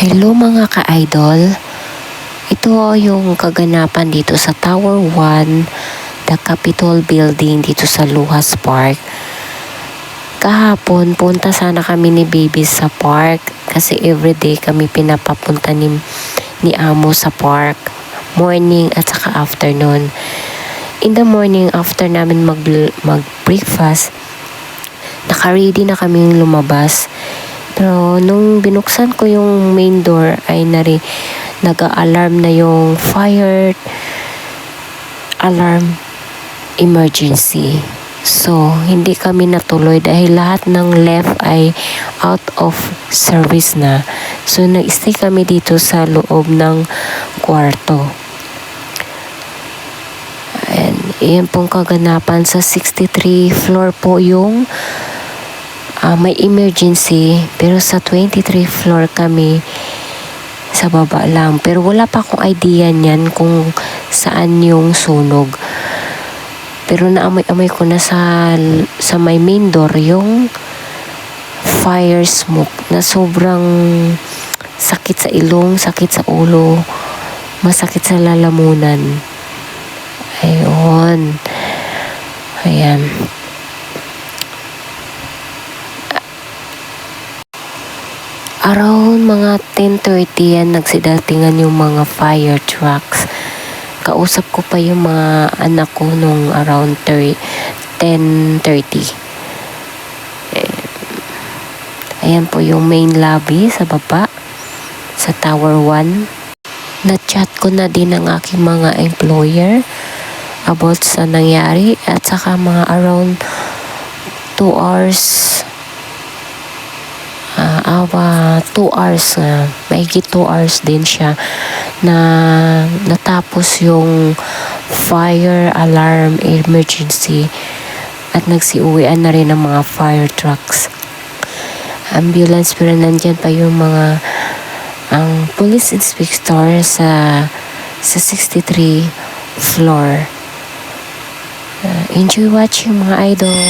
Hello mga ka-idol. Ito yung kaganapan dito sa Tower 1, the Capitol Building dito sa Luhas Park. Kahapon, punta sana kami ni Baby sa park kasi everyday kami pinapapunta ni Amo sa park. Morning at saka afternoon. In the morning, after namin mag-breakfast, naka-ready na kaming lumabas. Pero nung binuksan ko yung main door ay nag-a-alarm na yung fire alarm emergency. So, hindi kami natuloy dahil lahat ng left ay out of service na. So, nag-stay kami dito sa loob ng kwarto. And yan pong kaganapan sa 63 floor po yung may emergency, pero sa 23 floor kami sa baba lang. Pero wala pa akong idea niyan kung saan yung sunog. Pero naamoy-amoy ko na sa may main door yung fire smoke na sobrang sakit sa ilong, sakit sa ulo, masakit sa lalamunan. Ayun. Ayan. Around mga 10:30 yan nagsidatingan yung mga fire trucks. Kausap ko pa yung mga anak ko nung around 10:30. Ayan po yung main lobby sa baba sa Tower 1. Na-chat ko na din ang aking mga employer about sa nangyari at saka mga around 2 hours 2 hours mahigit 2 hours din siya na natapos yung fire alarm emergency at nagsiuwian na rin ng mga fire trucks, ambulance, pero nandyan pa yung mga ang police inspector sa 63 floor. Enjoy watching mga idol.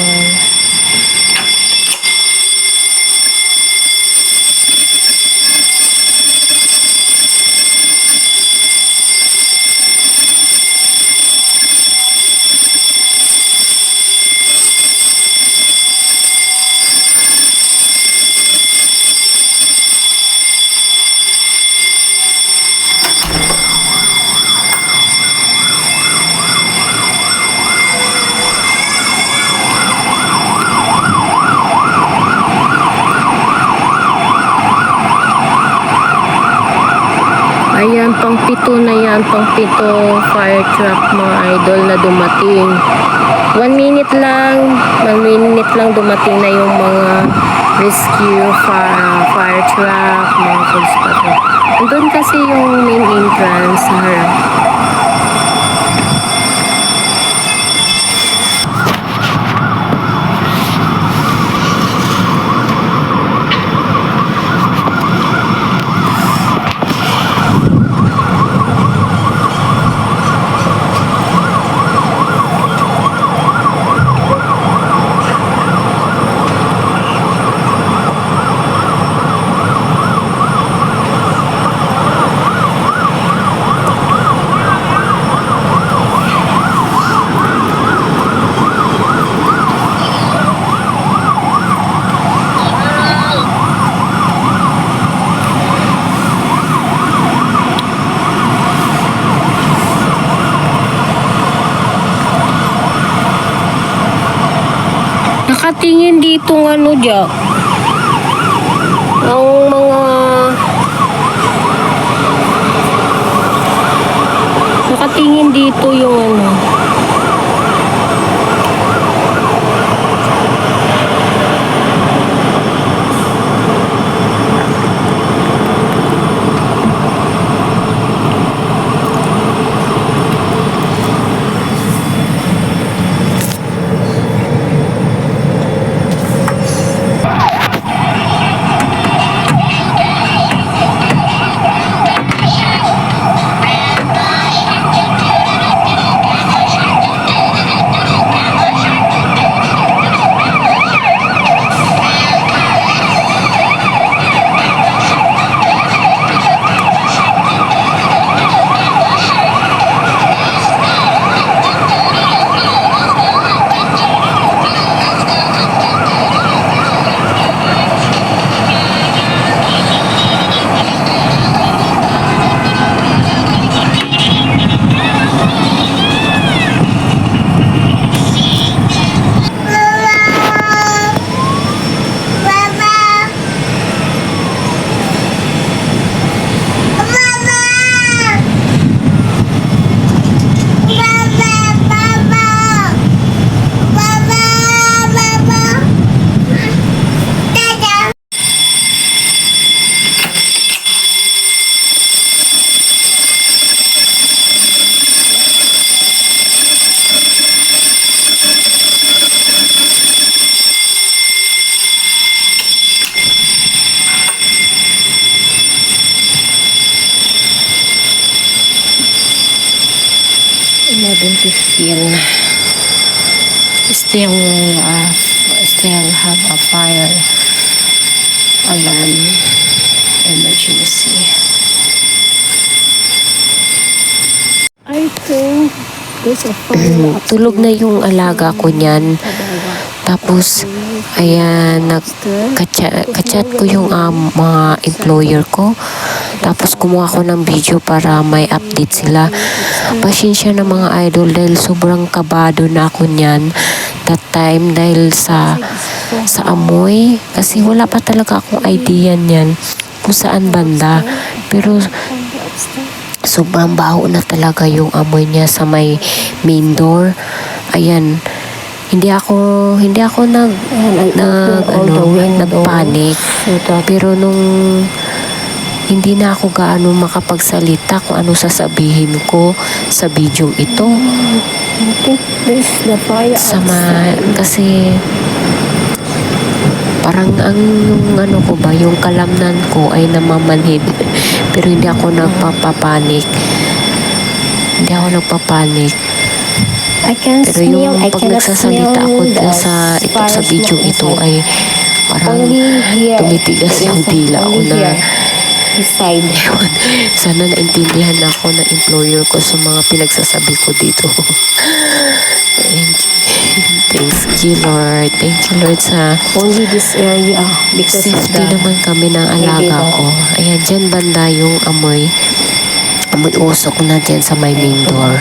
Ayan, pang-pito na yan, pang-pito fire truck mga idol na dumating. 1 minute lang dumating na yung mga rescue fire truck, mga police patrol. Andun kasi yung main entrance sa harap. Nakatingin dito ng ano dyan. Ang mga nakatingin dito yung ano. to feel. Still have a fire alarm emergency. I think there's a fire. Tulog na yung alaga ko niyan. Tapos, ayan, nagka-chat ko yung mga employer ko. Tapos, kumuha ko ng video para may update sila. Pasensya na mga idol dahil sobrang kabado na ako niyan that time dahil sa amoy. Kasi wala pa talaga akong idea niyan kung saan banda. Pero, sobrang baho na talaga yung amoy niya sa may main door. Ayan. Hindi ako nagpanic. Pero nung hindi na ako gaano makapagsalita kung ano sasabihin ko sa video ito. Kasi parang yung kalamnan ko ay namamanhid. Pero hindi ako nagpapapanik. Pero yung pag nagsasalita ako sa video ito ay parang tumitigas yung dila ko na sana naintindihan ako ng employer ko sa mga pinagsasabi ko dito. Thank you Lord. Thank you Lord sa Only this area because safety naman kami ng alaga ko. Ayan, dyan banda yung amoy usok na dyan sa my main door.